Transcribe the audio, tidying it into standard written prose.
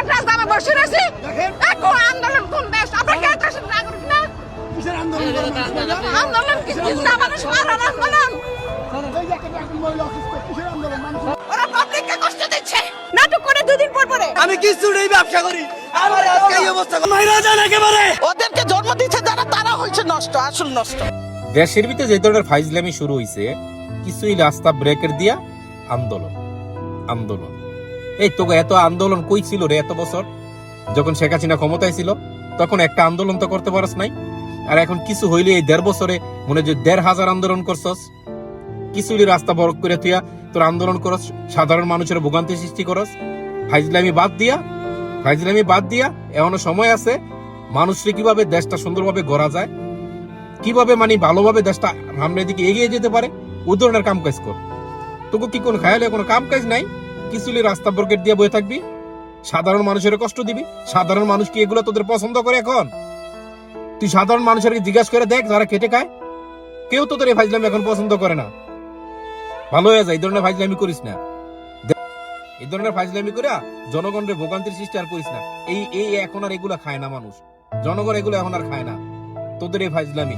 রাজধানী বসে রয়েছি এখন আন্দোলন কোন দেশ আমরা কে দেশের নাগরিক না কিসের আন্দোলন করেন আন্দোলন কি না মানুষ মারার আন্দোলন কিসের আন্দোলন মানুষ ওরা পাবলিককে কষ্ট দিচ্ছে নাটক করে দুদিন পর পরে আমি কিছু নেই ব্যবসা করি আমার আজকে এই অবস্থা মাইরা যান একেবারে ওদেরকে জন্ম দিচ্ছে যারা তারা হয়েছে নষ্ট আসল নষ্ট দেশের ভিতরে যে ধরনের ফাইজলামি শুরু হয়েছে কিছুই রাস্তা ব্রেকের দিয়া আন্দোলন আন্দোলন এই তো এত আন্দোলন কই ছিল রে এত বছর যখন শেখ হাসিনা ক্ষমতায় ছিল তখন একটা আন্দোলন তো করতে পারস নাই আর এখন কিছু হইলে এই 1.5 বছরে মনে যে 1,500 আন্দোলন করছস কিছুই রাস্তা বরক করে তুইয়া তোর আন্দোলন করস সাধারণ মানুষের ভোগান্তি সৃষ্টি করস ফাইজলামি বাদ দিয়া এখনো সময় আছে মানুষকে কিভাবে দেশটা সুন্দরভাবে গড়া যায় কিভাবে মানে ভালোভাবে দেশটা সামনের দিকে এগিয়ে যেতে পারে ওই ধরনের কাম কাজ কর তোকে কি কোন খায়ালে কোনো কাম কাজ নাই কিছুলি রাস্তা ব্রকেট দিয়ে বয়ে থাকবি সাধারণ মানুষের কষ্ট দিবি সাধারণ মানুষ কি এগুলো তোদের পছন্দ করে এখন তুই সাধারণ মানুষের জিজ্ঞাসা করে দেখ যারা খেটে খায় কেউ তোদের এই ফাইজলামি এখন পছন্দ করে না ভালো হয়ে যায় এই ধরনের ফাইজলামি করিস না এই ধরনের ফাইজলামি করে জনগণের ভোগান্তির সৃষ্টি আর করিস না এই এখন আর এগুলা খায় না মানুষ জনগণ এগুলো এখন আর খায় না তোদের এই ফাইজলামি